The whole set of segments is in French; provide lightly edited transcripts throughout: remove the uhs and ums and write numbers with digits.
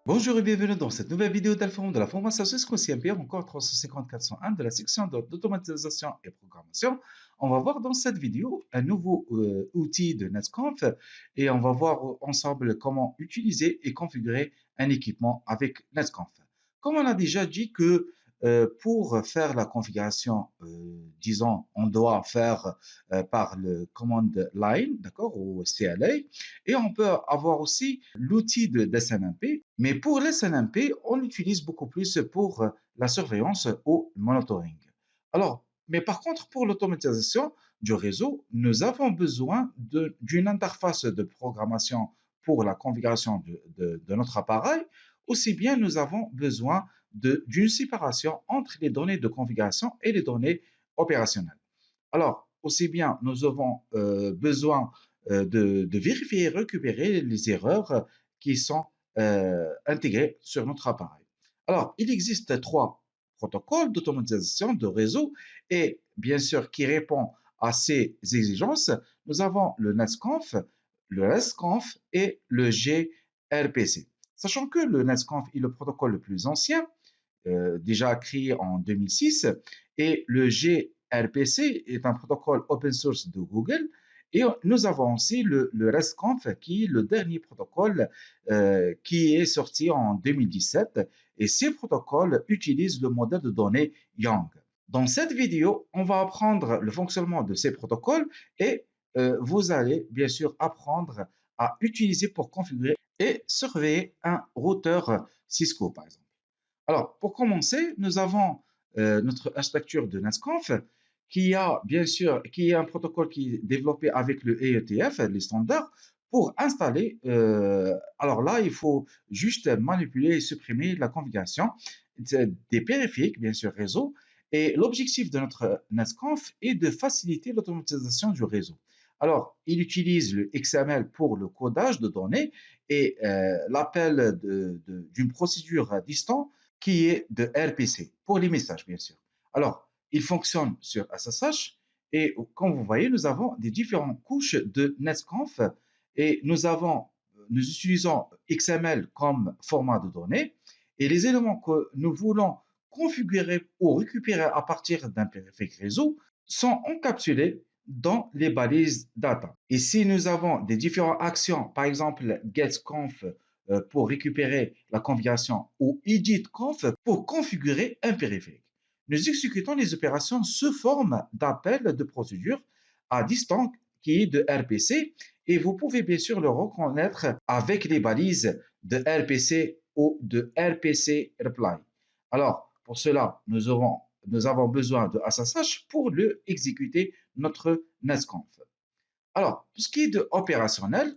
Bonjour et bienvenue dans cette nouvelle vidéo d'Alpha de la formation Cisco CMPR encore 350-401 de la section d'automatisation et programmation. On va voir dans cette vidéo un nouveau outil de NetConf et on va voir ensemble comment utiliser et configurer un équipement avec NetConf. Comme on a déjà dit que pour faire la configuration, disons, on doit faire par le command line, d'accord, ou CLA, et on peut avoir aussi l'outil de SNMP, mais pour les SNMP, on l'utilise beaucoup plus pour la surveillance ou le monitoring. Alors, mais par contre, pour l'automatisation du réseau, nous avons besoin d'une interface de programmation pour la configuration de notre appareil. Aussi bien, nous avons besoin d'une séparation entre les données de configuration et les données opérationnelles. Alors, aussi bien, nous avons besoin de vérifier et récupérer les erreurs qui sont intégrées sur notre appareil. Alors, il existe trois protocoles d'automatisation de réseau et bien sûr qui répond à ces exigences. Nous avons le NetsConf, le RESTConf et le gRPC. Sachant que le NetsConf est le protocole le plus ancien, déjà créé en 2006, et le gRPC est un protocole open source de Google. Et nous avons aussi le RESTConf, qui est le dernier protocole qui est sorti en 2017. Et ces protocoles utilisent le modèle de données Yang. Dans cette vidéo, on va apprendre le fonctionnement de ces protocoles et vous allez bien sûr apprendre à utiliser pour configurer et surveiller un routeur Cisco, par exemple. Alors, pour commencer, nous avons notre architecture de NetConf qui a bien sûr qui est un protocole qui est développé avec le EETF, les standards, pour installer. Alors là, il faut juste manipuler et supprimer la configuration des périphériques, bien sûr, réseau. Et l'objectif de notre NetConf est de faciliter l'automatisation du réseau. Alors, il utilise le XML pour le codage de données et l'appel d'une procédure à distance qui est de RPC, pour les messages, bien sûr. Alors, il fonctionne sur SSH et comme vous voyez, nous avons des différentes couches de NetConf et nous utilisons XML comme format de données et les éléments que nous voulons configurer ou récupérer à partir d'un périphérique réseau sont encapsulés dans les balises data. Et si nous avons des différentes actions, par exemple getConf pour récupérer la configuration ou editConf pour configurer un périphérique. Nous exécutons les opérations sous forme d'appel de procédure à distance qui est de RPC et vous pouvez bien sûr le reconnaître avec les balises de RPC ou de RPC reply. Alors, pour cela, nous avons besoin de SSH pour le exécuter notre NetConf. Alors, pour ce qui est de opérationnel,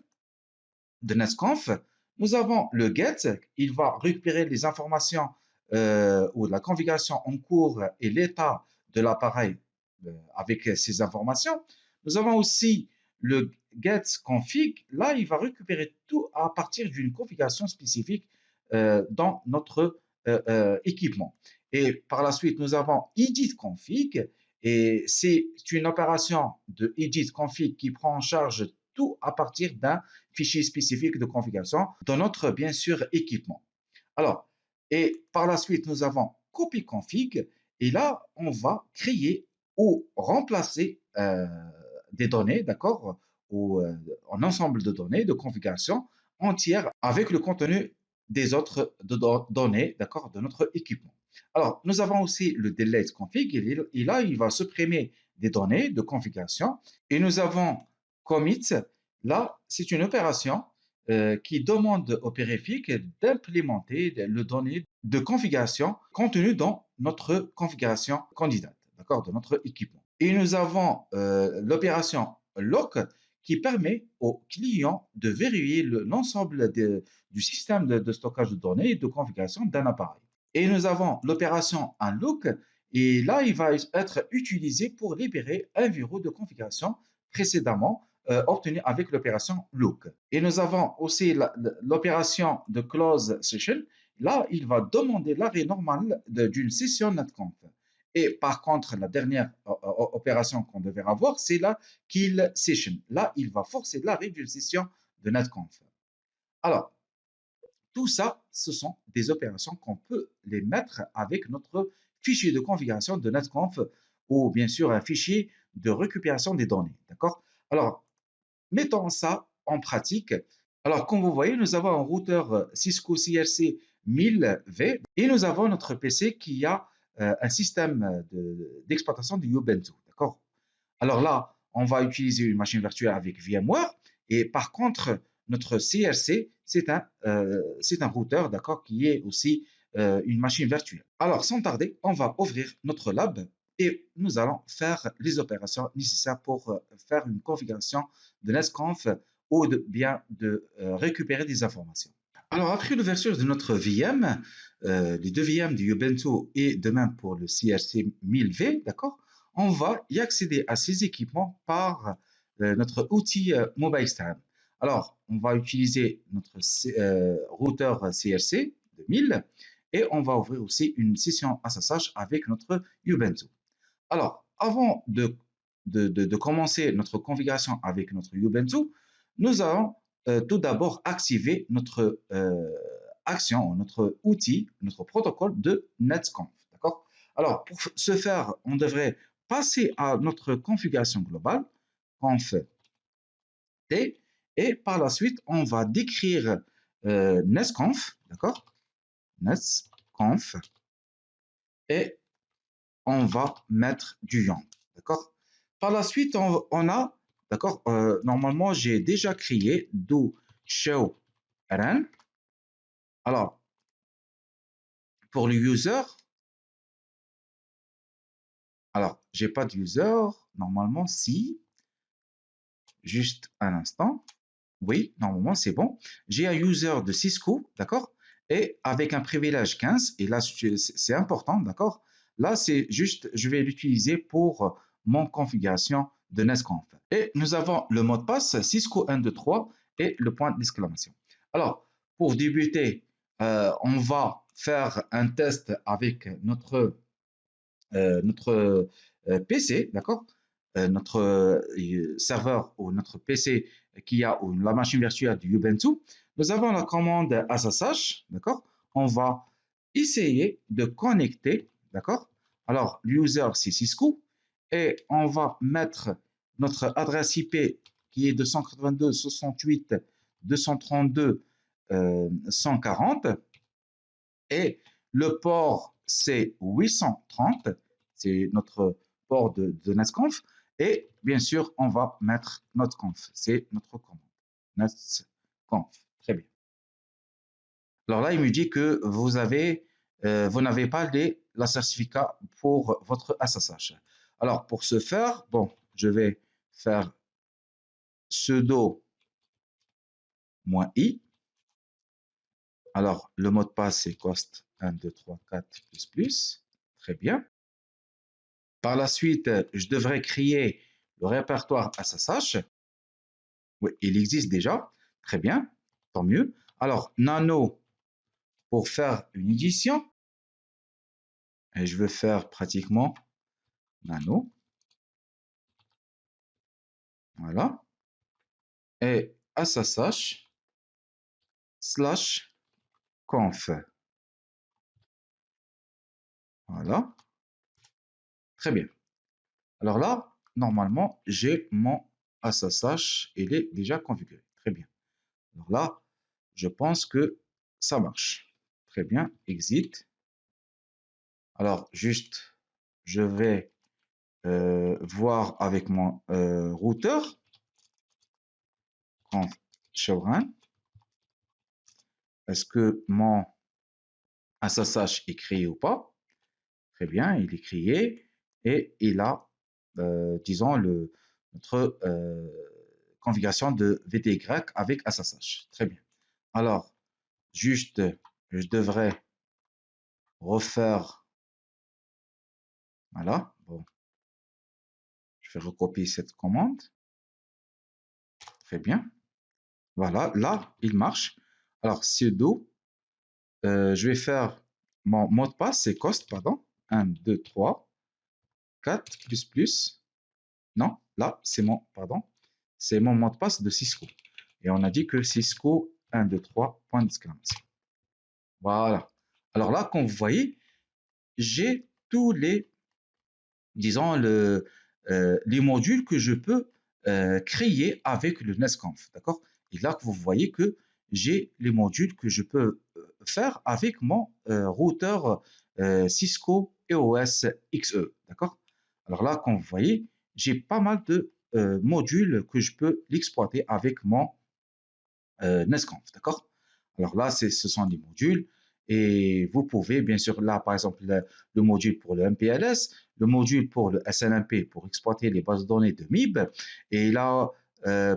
de NetConf, nous avons le get, il va récupérer les informations ou la configuration en cours et l'état de l'appareil avec ces informations. Nous avons aussi le get config, là il va récupérer tout à partir d'une configuration spécifique dans notre équipement. Et par la suite, nous avons edit config, et c'est une opération de edit config qui prend en charge tout à partir d'un fichier spécifique de configuration dans notre, bien sûr, équipement. Alors, et par la suite, nous avons copy config, et là, on va créer ou remplacer des données, d'accord, ou un ensemble de données de configuration entière avec le contenu des autres données, d'accord, de notre équipement. Alors, nous avons aussi le delete config, et là, il va supprimer des données de configuration, et nous avons commit. Là, c'est une opération qui demande au périphérique d'implémenter le données de configuration contenu dans notre configuration candidate, d'accord, de notre équipement. Et nous avons l'opération lock qui permet au client de vérifier l'ensemble du système de stockage de données et de configuration d'un appareil. Et nous avons l'opération unlock, et là, il va être utilisé pour libérer un verrou de configuration précédemment obtenu avec l'opération look. Et nous avons aussi l'opération de close session. Là, il va demander l'arrêt normal d'une session NetConf. Et par contre, la dernière opération qu'on devait avoir, c'est la kill session. Là, il va forcer l'arrêt d'une session de NetConf. Alors, tout ça, ce sont des opérations qu'on peut les mettre avec notre fichier de configuration de NetConf ou bien sûr un fichier de récupération des données. D'accord? Alors, mettons ça en pratique. Alors, comme vous voyez, nous avons un routeur Cisco CRC 1000V et nous avons notre PC qui a un système d'exploitation du Ubuntu. D'accord? Alors là, on va utiliser une machine virtuelle avec VMware et par contre, notre CRC, c'est un routeur, d'accord, qui est aussi une machine virtuelle. Alors, sans tarder, on va ouvrir notre lab et nous allons faire les opérations nécessaires pour faire une configuration de NetConf ou de récupérer des informations. Alors, après l'ouverture de notre VM, les deux VM du Ubuntu et de même pour le CRC 1000V, d'accord, on va y accéder à ces équipements par notre outil MobileStream. Alors, on va utiliser notre routeur CRC de 1000 et on va ouvrir aussi une session SSH avec notre Ubuntu. Alors, avant de commencer notre configuration avec notre Ubuntu, nous allons tout d'abord activer notre action, notre outil, notre protocole de NetConf. D'accord? Alors, pour ce faire, on devrait passer à notre configuration globale, conf t, et par la suite, on va décrire NetConf, d'accord? NetConf, et on va mettre du Yang. D'accord? Par la suite, on a, d'accord, normalement, j'ai déjà créé do show run. Alors, pour le user, alors, j'ai pas de user, normalement, si, juste un instant. Oui, normalement, c'est bon. J'ai un user de Cisco, d'accord? Et avec un privilège 15, et là, c'est important, d'accord? Là, c'est juste, je vais l'utiliser pour mon configuration de NetConf. Et nous avons le mot de passe Cisco 123 et le point d'exclamation. Alors, pour débuter, on va faire un test avec notre PC, d'accord? Notre serveur ou notre PC qui a ou la machine virtuelle du Ubuntu. Nous avons la commande SSH, d'accord? On va essayer de connecter, d'accord? Alors, l'user, c'est Cisco, et on va mettre notre adresse IP qui est 292.68.232.140 et le port, c'est 830, c'est notre port de NetConf. Et bien sûr, on va mettre NetConf, c'est notre commande. NetConf, très bien. Alors là, il me dit que vous n'avez pas la certificat pour votre SSH. Alors, pour ce faire, bon, je vais faire sudo -i. Alors, le mot de passe, c'est cost 1, 2, 3, 4, plus. Très bien. Par la suite, je devrais créer le répertoire SSH. Oui, il existe déjà. Très bien, tant mieux. Alors, nano pour faire une édition. Et je veux faire pratiquement nano. Voilà. Et SSH / conf. Voilà. Très bien. Alors là, normalement, j'ai mon SSH. Il est déjà configuré. Très bien. Alors là, je pense que ça marche. Très bien. Exit. Alors, juste, je vais voir avec mon routeur, conf showrun, est-ce que mon SSH est créé ou pas? Très bien, il est créé et il a, disons, notre configuration de VTY avec SSH. Très bien. Alors, juste, je devrais refaire, voilà, bon, je vais recopier cette commande. Très bien. Voilà, là, il marche. Alors, sudo, je vais faire mon mot de passe, c'est cost, pardon. 1, 2, 3, 4, plus. Non, là, c'est mon, pardon, c'est mon mot de passe de Cisco. Et on a dit que Cisco 1, 2, 3, point d'exclamation. Voilà. Alors là, comme vous voyez, j'ai tous les, disons, les modules que je peux créer avec le NESCONF, d'accord? Et là, que vous voyez que j'ai les modules que je peux faire avec mon routeur Cisco EOS XE, d'accord? Alors là, comme vous voyez, j'ai pas mal de modules que je peux l'exploiter avec mon NESCONF, d'accord? Alors là, ce sont des modules et vous pouvez, bien sûr, là, par exemple, le module pour le MPLS, le module pour le SNMP pour exploiter les bases de données de MIB. Et là,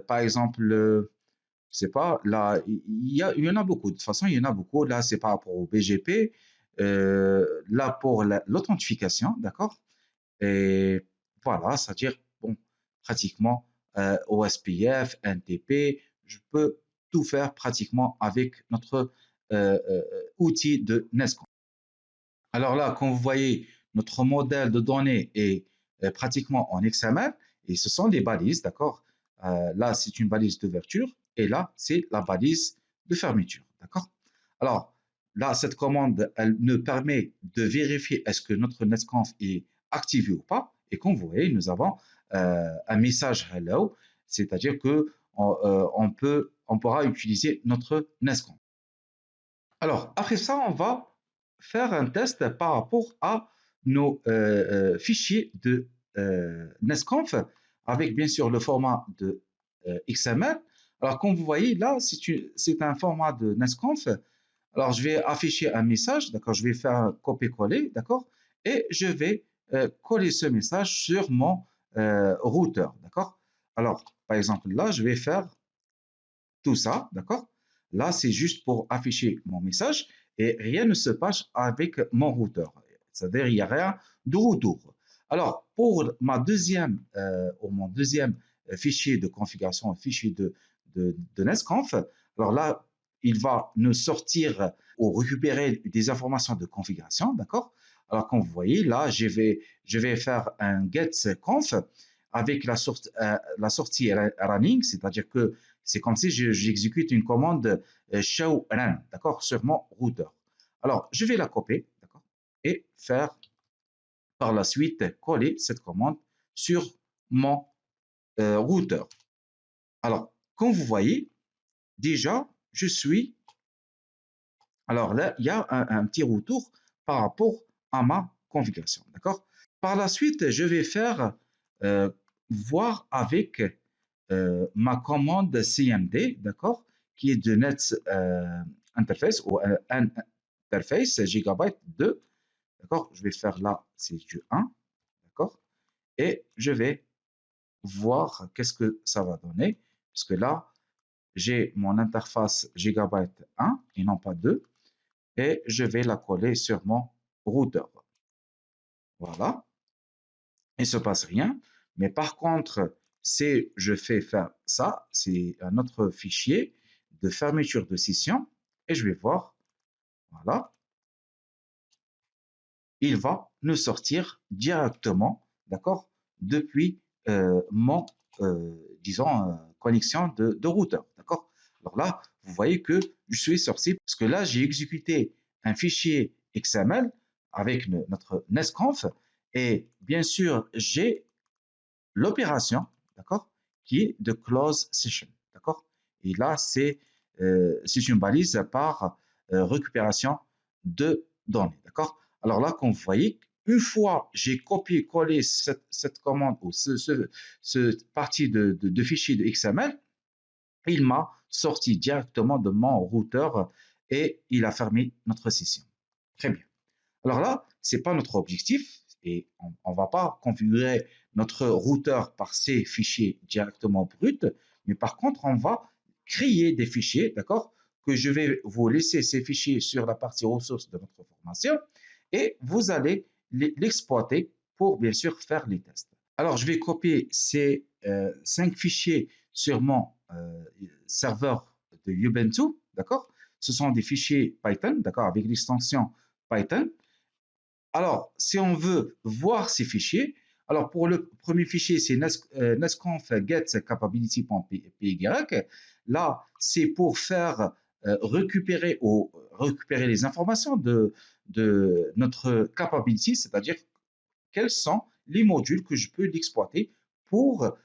par exemple, je sais pas, là, il y en a beaucoup. De toute façon, il y en a beaucoup. Là, c'est par rapport au BGP. Là, pour l'authentification, d'accord? Et voilà, c'est-à-dire, bon, pratiquement OSPF, NTP, je peux tout faire pratiquement avec notre outil de NESCOM. Alors là, comme vous voyez, notre modèle de données est pratiquement en XML et ce sont des balises, d'accord? Là, c'est une balise d'ouverture et là, c'est la balise de fermeture, d'accord? Alors, là, cette commande, elle nous permet de vérifier est-ce que notre NetConf est activé ou pas. Et comme vous voyez, nous avons un message hello, c'est-à-dire que on pourra utiliser notre NetConf. Alors, après ça, on va faire un test par rapport à nos fichiers de NESCONF avec bien sûr le format de XML. Alors, comme vous voyez, là, c'est un format de NESCONF. Alors, je vais afficher un message, d'accord? Je vais faire un copier-coller, d'accord? Et je vais coller ce message sur mon routeur, d'accord? Alors, par exemple, là, je vais faire tout ça, d'accord? Là, c'est juste pour afficher mon message et rien ne se passe avec mon routeur. C'est-à-dire, il n'y a rien de retour. Alors, pour mon deuxième fichier de configuration, fichier de NESCONF, alors là, il va nous sortir ou récupérer des informations de configuration, d'accord? Alors, comme vous voyez, là, je vais faire un getConf avec la sortie running, c'est-à-dire que c'est comme si j'exécute une commande show run, d'accord, sur mon routeur. Alors, je vais la copier, d'accord, et faire par la suite coller cette commande sur mon routeur. Alors, comme vous voyez, déjà, je suis. Alors là, il y a un petit retour par rapport à ma configuration, d'accord? Par la suite, je vais faire voir avec ma commande CMD, d'accord, qui est de Net Interface ou Interface Gigabyte 2, d'accord. Je vais faire là, c'est du 1, d'accord, et je vais voir qu'est-ce que ça va donner, parce que là, j'ai mon interface Gigabyte 1 et non pas 2, et je vais la coller sur mon routeur. Voilà, il ne se passe rien. Mais par contre, si je fais faire ça, c'est un autre fichier de fermeture de session et je vais voir, voilà, il va nous sortir directement, d'accord, depuis mon, disons, connexion de routeur, d'accord. Alors là, vous voyez que je suis sorti parce que là, j'ai exécuté un fichier XML avec notre NESCONF et bien sûr, j'ai l'opération, d'accord, qui est de close session, d'accord. Et là, c'est une balise par récupération de données, d'accord. Alors là, comme vous voyez, une fois j'ai copié-collé cette commande ou ce partie de fichier de XML, il m'a sorti directement de mon routeur et il a fermé notre session. Très bien. Alors là, ce n'est pas notre objectif et on ne va pas configurer notre routeur par ces fichiers directement bruts, mais par contre, on va créer des fichiers, d'accord, que je vais vous laisser ces fichiers sur la partie ressources de notre formation et vous allez l'exploiter pour bien sûr faire les tests. Alors, je vais copier ces 5 fichiers sur mon serveur de Ubuntu, d'accord. Ce sont des fichiers Python, d'accord, avec l'extension Python. Alors, si on veut voir ces fichiers, alors pour le premier fichier, c'est nesconf get capability.py. Là, c'est pour faire récupérer ou récupérer les informations de notre capability, c'est-à-dire quels sont les modules que je peux l'exploiter pour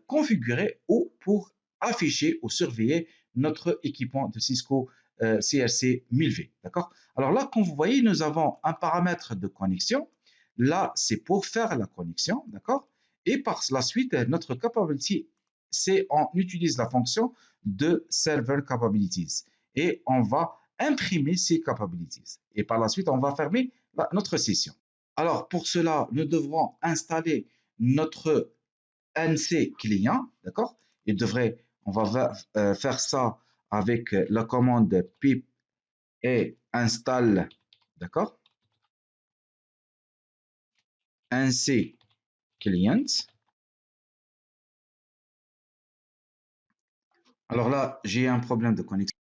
configurer ou pour afficher ou surveiller notre équipement de Cisco CRC 1000V. D'accord? Alors là, comme vous voyez, nous avons un paramètre de connexion. Là, c'est pour faire la connexion. D'accord? Et par la suite, notre capability, c'est on utilise la fonction de server capabilities. Et on va imprimer ces capabilities. Et par la suite, on va fermer notre session. Alors, pour cela, nous devrons installer notre NC client, d'accord? On va faire ça avec la commande pip et install, d'accord? NC client. Alors là, j'ai un problème de connexion.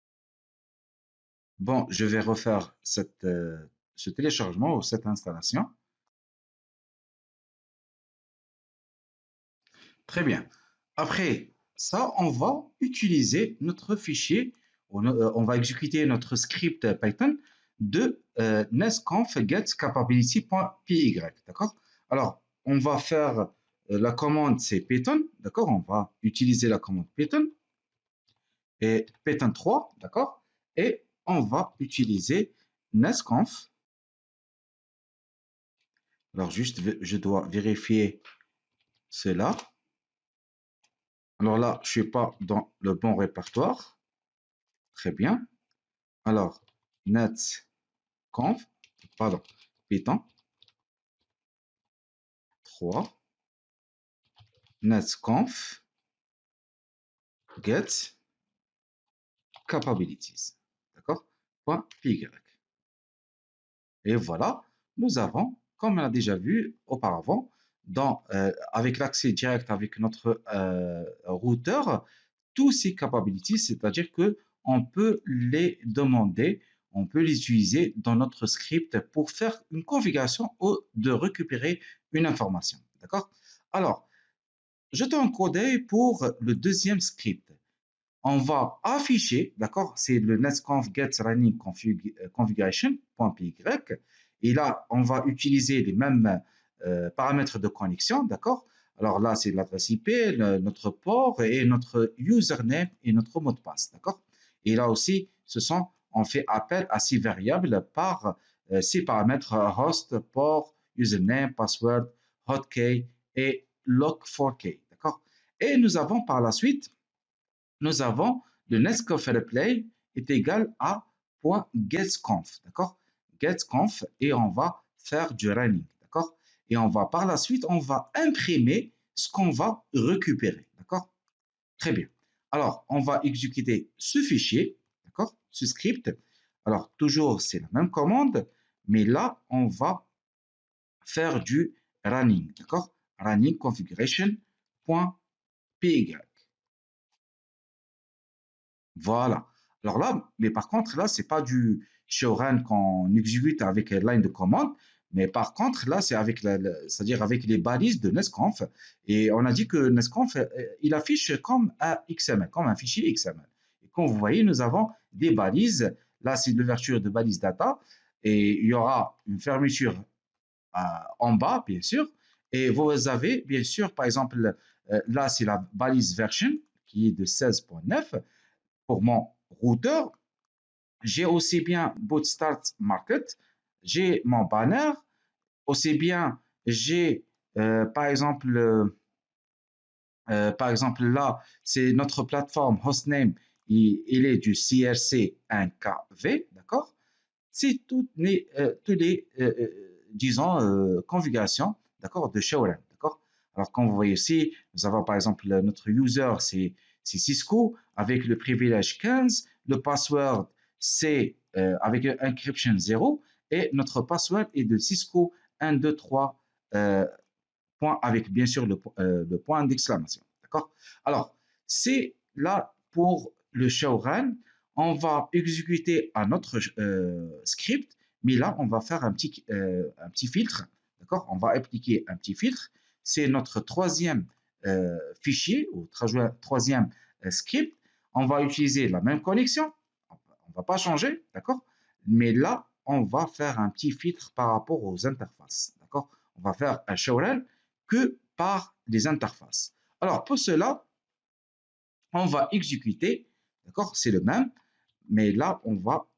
Bon, je vais refaire ce téléchargement ou cette installation. Très bien. Après ça, on va utiliser notre fichier, on va exécuter notre script Python de nestconf get capability.py. D'accord? Alors, on va faire la commande, c'est Python. D'accord? On va utiliser la commande Python et Python 3. D'accord? Et on va utiliser nestconf. Alors, juste, je dois vérifier cela. Alors là, je ne suis pas dans le bon répertoire. Très bien. Alors, netconf, pardon, Python 3, netconf, get capabilities. D'accord? .py. Et voilà, nous avons, comme on a déjà vu auparavant, avec l'accès direct avec notre routeur, tous ces capabilities, c'est-à-dire que on peut les demander, on peut les utiliser dans notre script pour faire une configuration ou de récupérer une information. D'accord? Alors, jetons un coup d'œil pour le deuxième script. On va afficher, d'accord, c'est le nestconf get running configuration.py. Et là, on va utiliser les mêmes paramètres de connexion, d'accord. Alors là, c'est l'adresse IP, notre port et notre username et notre mot de passe, d'accord. Et là aussi, on fait appel à ces variables par ces paramètres host, port, username, password, hotkey et log4k, d'accord. Et nous avons par la suite nous avons le nestconf replay est égal à .getConf, d'accord? GetConf et on va faire du running, d'accord? Et on va par la suite, on va imprimer ce qu'on va récupérer, d'accord? Très bien. Alors, on va exécuter ce fichier, d'accord? Ce script. Alors, toujours, c'est la même commande, mais là, on va faire du running, d'accord? Running configuration.py. Voilà. Alors là, mais par contre, là, c'est pas du showrun qu'on exécute avec une line de commande, mais par contre, là, c'est c'est-à-dire avec les balises de nestconf. Et on a dit que nestconf, il affiche comme un XML, comme un fichier XML. Et comme vous voyez, nous avons des balises. Là, c'est l'ouverture de balises data. Et il y aura une fermeture en bas, bien sûr. Et vous avez, bien sûr, par exemple, là, c'est la balise version qui est de 16.9 pour mon routeur. J'ai aussi bien Bootstart Market, j'ai mon banner, aussi bien j'ai par exemple là, c'est notre plateforme hostname, il est du CRC 1KV, d'accord? C'est toutes les disons, configurations, d'accord, de Showrun, d'accord? Alors, comme vous voyez ici, nous avons par exemple notre user, c'est Cisco, avec le privilège 15, le password, c'est avec encryption 0, et notre password est de Cisco 1, 2, 3, point, avec bien sûr le point d'exclamation, d'accord? Alors, c'est là pour le Showrun, on va exécuter un autre script, mais là, on va faire un petit filtre, d'accord? On va appliquer un petit filtre. C'est notre troisième fichier ou troisième script. On va utiliser la même connexion. On ne va pas changer, d'accord? mais là, on va faire un petit filtre par rapport aux interfaces. D'accord? On va faire un showrun que par les interfaces. Alors, pour cela, on va exécuter, d'accord? C'est le même, mais là, on va,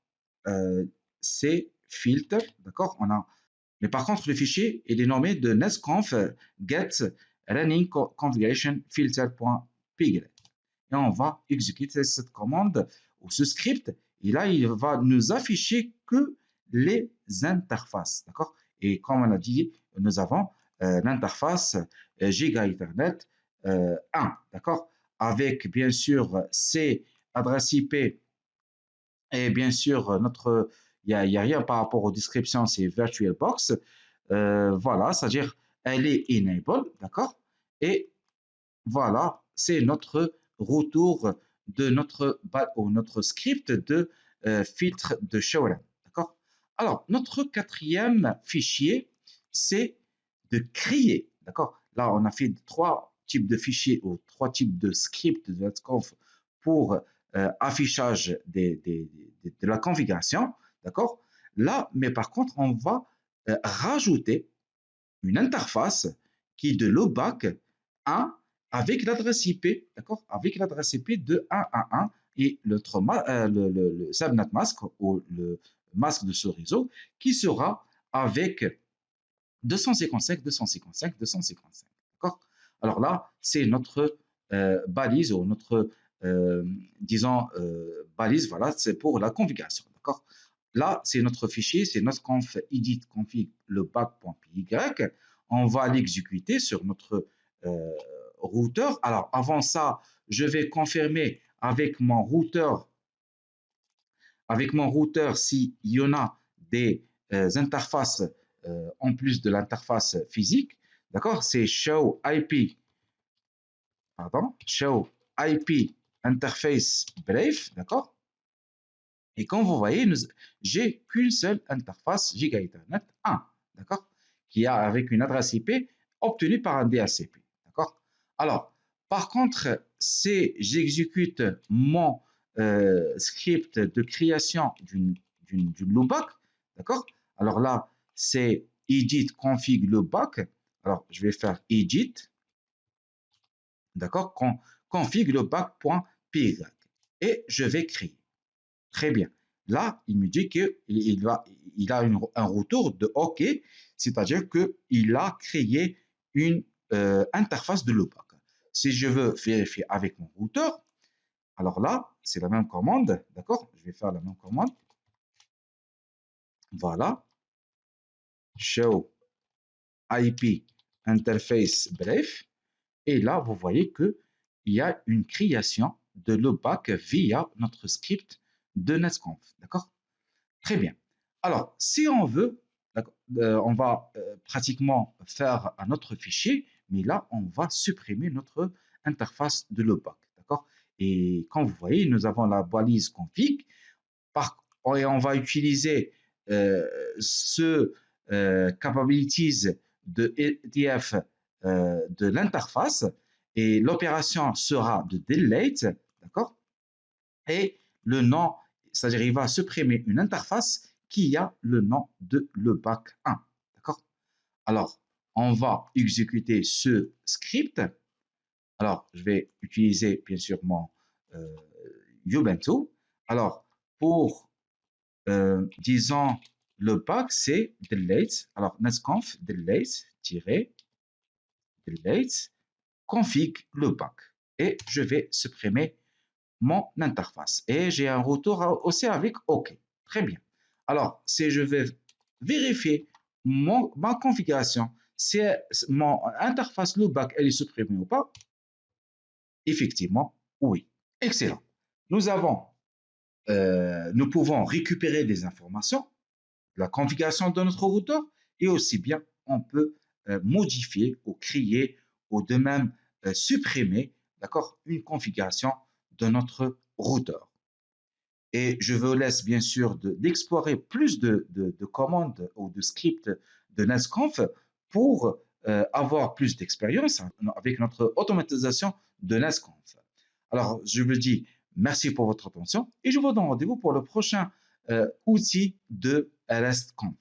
c'est filtre, d'accord? Mais par contre, le fichier, il est nommé de nestconf get running configuration filter.py. Et on va exécuter cette commande ou ce script. Et là, il va nous afficher que les interfaces. D'accord? Et comme on a dit, nous avons l'interface Giga Ethernet 1. D'accord? Avec bien sûr ces adresses IP et bien sûr il n'y a rien par rapport aux descriptions, c'est VirtualBox. Voilà, c'est-à-dire elle est enable. D'accord? Et voilà, c'est notre retour de notre script de filtre de Shawlan. D'accord? Alors, notre quatrième fichier, c'est de créer. D'accord? Là, on a fait trois types de fichiers ou trois types de scripts de Let's Conf pour affichage de la configuration. D'accord? Là, mais par contre, on va rajouter une interface qui est de l'OBAC 1 avec l'adresse IP, d'accord, avec l'adresse IP de 1 et le subnet mask ou le masque de ce réseau qui sera avec 255, 255, 255. D'accord? Alors là, c'est notre balise ou notre, disons, balise, voilà, c'est pour la configuration. D'accord? Là, c'est notre fichier, c'est notre conf edit config le back.py. On va l'exécuter sur notre routeur. Alors, avant ça, je vais confirmer avec mon routeur s'il y en a des interfaces en plus de l'interface physique. D'accord? C'est show IP, pardon, show IP interface Brave. D'accord? Et comme vous voyez, j'ai qu'une seule interface Giga Ethernet 1, d'accord, qui a avec une adresse IP obtenue par un DHCP, d'accord. Alors, par contre, si j'exécute mon script de création d'une loopback, d'accord. Alors là, c'est edit config loopback. Alors, je vais faire edit, d'accord, config loopback.py et je vais créer. Très bien. Là, il me dit qu'il a un retour de OK, c'est-à-dire qu'il a créé une interface de loopback. Si je veux vérifier avec mon routeur, alors là, c'est la même commande, d'accord? Je vais faire la même commande. Voilà. Show IP interface bref. Et là, vous voyez qu'il y a une création de loopback via notre script de nestconf, d'accord? Très bien. Alors, si on veut, on va pratiquement faire un autre fichier, mais là, on va supprimer notre interface de loopback. D'accord? Et comme vous voyez, nous avons la balise config. Et on va utiliser ce capabilities de ETF de l'interface. Et l'opération sera de delete. D'accord? Et le nom, c'est-à-dire il va supprimer une interface qui a le nom de loopback 1. D'accord? Alors, on va exécuter ce script. Alors, je vais utiliser bien sûr mon Ubuntu. Alors, pour, disons, loopback, c'est delete. Alors, nestconf delete config loopback. Et je vais supprimer mon interface. Et j'ai un retour aussi avec OK. Très bien. Alors, si je vais vérifier ma configuration, si mon interface loopback elle est supprimée ou pas, effectivement, oui. Excellent. Nous pouvons récupérer des informations, la configuration de notre routeur, et aussi bien on peut modifier ou créer ou de même supprimer, d'accord, une configuration de notre routeur. Et je vous laisse bien sûr d'explorer plus de commandes ou de scripts de nestconf pour avoir plus d'expérience avec notre automatisation de nestconf. Alors, je vous dis merci pour votre attention et je vous donne rendez-vous pour le prochain outils de RESTconf.